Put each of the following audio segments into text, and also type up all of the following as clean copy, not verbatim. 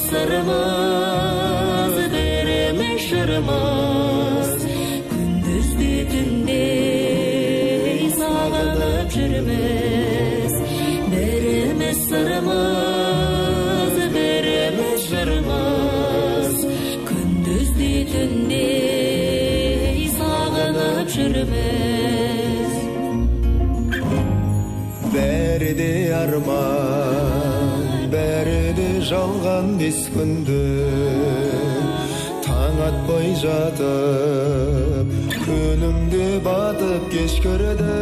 sırmaz, bereme şırmaz. Gündüzde tünde sağlanıp жүрмez. Bereme sırmaz, bereme şırmaz. Gündüzde tünde sağlanıp жүрмez. Beri de arman, beri de жалған бес күнді. Таң атпай жатып, күнімді батып кеш көрді.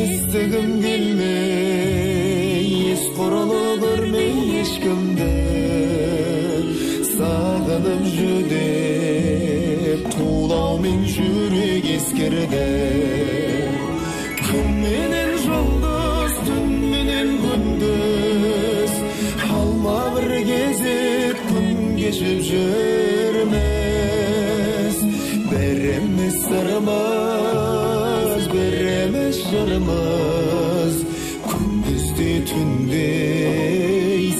Естігім келмей, ес құрылы көрмей ешкімді. Сағынып жүдеп, тулаумен жүрек ескерді. Күн менен жұлдыз, түн менен күндіз, алма бір кезек күн кешіп жүрміз. Береміз сырмыз, береміз жырмыз, күндізде түнде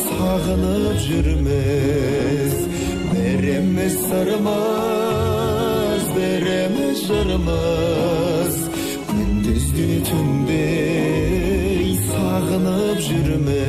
сағынып жүрміз. Береміз сырмыз, береміз жырмыз, күндізде түнде сағынып жүрміз.